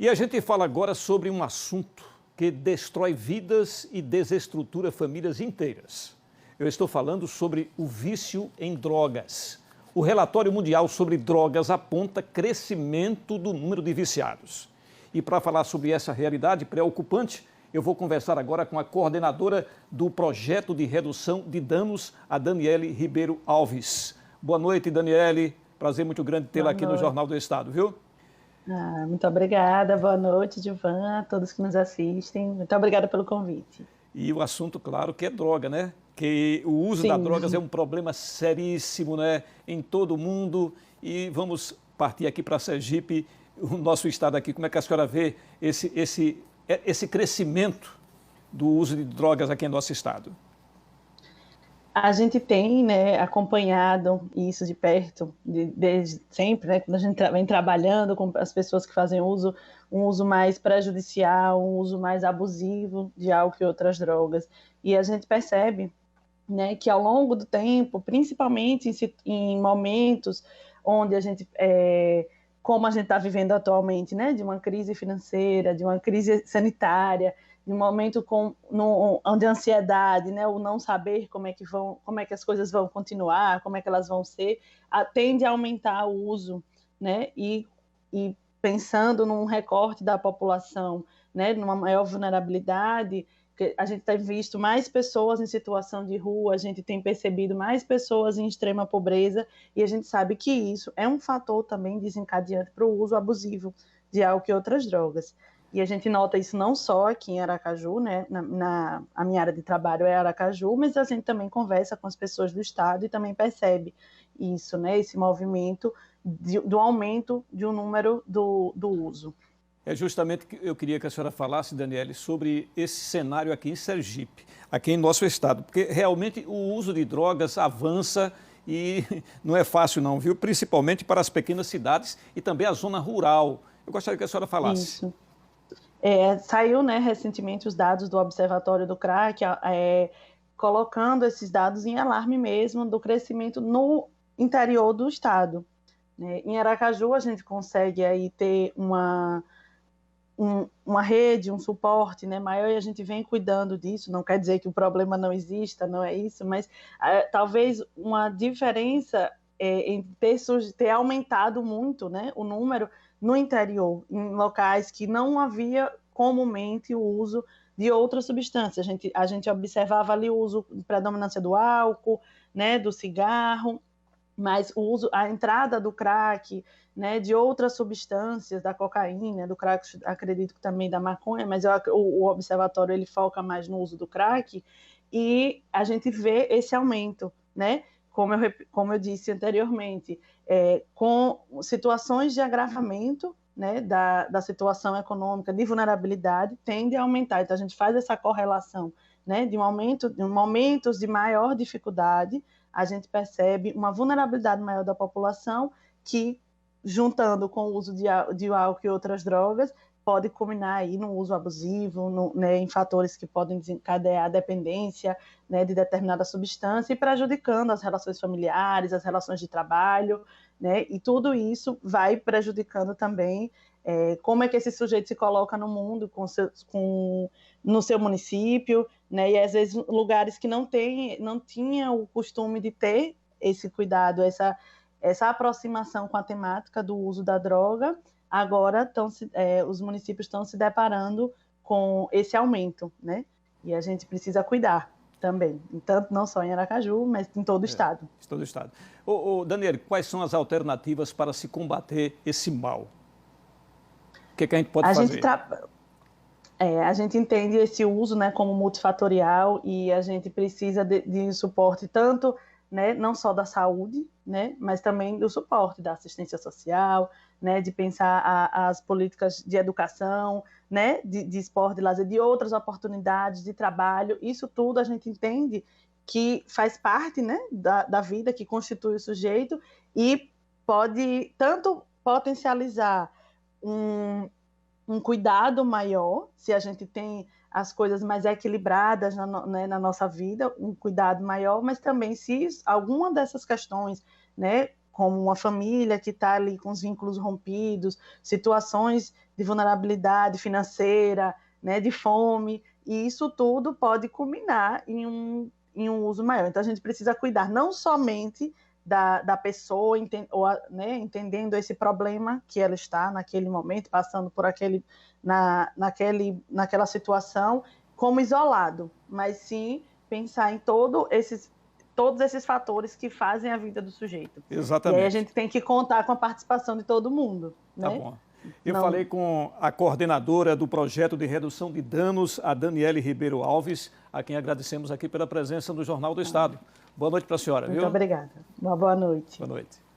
E a gente fala agora sobre um assunto que destrói vidas e desestrutura famílias inteiras. Eu estou falando sobre o vício em drogas. O relatório mundial sobre drogas aponta crescimento do número de viciados. E para falar sobre essa realidade preocupante, eu vou conversar agora com a coordenadora do projeto de redução de danos, a Daniele Ribeiro Alves. Boa noite, Daniele. Prazer muito grande tê-la aqui no Jornal do Estado, viu? Muito obrigada, boa noite, Gilvan, a todos que nos assistem. Muito obrigada pelo convite. E o assunto, claro, que é droga, né? Que o uso das drogas é um problema seríssimo, né? Em todo o mundo. E vamos partir aqui para Sergipe, o nosso estado aqui. Como é que a senhora vê esse crescimento do uso de drogas aqui em nosso estado? A gente tem, né, acompanhado isso de perto, desde sempre, né, quando a gente vem trabalhando com as pessoas que fazem um uso mais prejudicial, um uso mais abusivo de álcool e outras drogas. E a gente percebe, né, que ao longo do tempo, principalmente em momentos onde a gente, como a gente está vivendo atualmente, né, de uma crise financeira, de uma crise sanitária, de um momento onde a ansiedade, né, o não saber como é que as coisas vão continuar, como é que elas vão ser, tende a aumentar o uso, né, e pensando num recorte da população, né, numa maior vulnerabilidade, a gente tem visto mais pessoas em situação de rua, a gente tem percebido mais pessoas em extrema pobreza, e a gente sabe que isso é um fator também desencadeante para o uso abusivo de álcool e outras drogas. E a gente nota isso não só aqui em Aracaju, né? A minha área de trabalho é Aracaju, mas a gente também conversa com as pessoas do estado e também percebe isso, né? Esse movimento do aumento de um número do uso. É justamente que eu queria que a senhora falasse, Daniele, sobre esse cenário aqui em Sergipe, aqui em nosso estado, porque realmente o uso de drogas avança e não é fácil não, viu? Principalmente para as pequenas cidades e também a zona rural. Eu gostaria que a senhora falasse. Isso. Saiu, né, recentemente os dados do Observatório do Crack, colocando esses dados em alarme mesmo do crescimento no interior do estado. Em Aracaju, a gente consegue aí ter uma rede, um suporte, né, maior, e a gente vem cuidando disso. Não quer dizer que o problema não exista, não é isso, mas talvez uma diferença em ter aumentado muito, né, o número no interior, em locais que não havia comumente o uso de outras substâncias. A gente observava ali o uso, predominância do álcool, né, do cigarro, mas a entrada do crack, né, de outras substâncias, da cocaína, do crack, acredito que também da maconha, mas o observatório ele foca mais no uso do crack, e a gente vê esse aumento, né? Como eu disse anteriormente, com situações de agravamento, né, da situação econômica, de vulnerabilidade, tende a aumentar. Então, a gente faz essa correlação, né, de momentos de maior dificuldade, a gente percebe uma vulnerabilidade maior da população que, juntando com o uso de álcool e outras drogas, pode culminar aí no uso abusivo, né, em fatores que podem desencadear a dependência, né, de determinada substância e prejudicando as relações familiares, as relações de trabalho, né, e tudo isso vai prejudicando também como é que esse sujeito se coloca no mundo, no seu município, né, e às vezes lugares que não tinham o costume de ter esse cuidado, essa aproximação com a temática do uso da droga, agora os municípios estão se deparando com esse aumento, né? E a gente precisa cuidar também, tanto não só em Aracaju, mas em todo o estado. Em todo o estado. Daniele, quais são as alternativas para se combater esse mal? O que a gente pode fazer? A gente entende esse uso, né, como multifatorial, e a gente precisa de suporte tanto, né, não só da saúde, né, mas também do suporte da assistência social, né, de pensar as políticas de educação, né, de esporte, de lazer, de outras oportunidades de trabalho. Isso tudo a gente entende que faz parte, né, da vida, que constitui o sujeito, e pode tanto potencializar um cuidado maior, se a gente tem as coisas mais equilibradas na nossa vida, um cuidado maior, mas também se alguma dessas questões, né, como uma família que está ali com os vínculos rompidos, situações de vulnerabilidade financeira, né, de fome, e isso tudo pode culminar em um uso maior. Então, a gente precisa cuidar não somente da pessoa, né, entendendo esse problema que ela está naquele momento, passando por naquela situação, como isolado, mas sim pensar em todos esses fatores que fazem a vida do sujeito. Exatamente. E aí a gente tem que contar com a participação de todo mundo. Tá né? bom. Eu falei com a coordenadora do projeto de redução de danos, a Daniele Ribeiro Alves, a quem agradecemos aqui pela presença no Jornal do Estado. Boa noite para a senhora. Muito obrigada. Uma boa noite. Boa noite.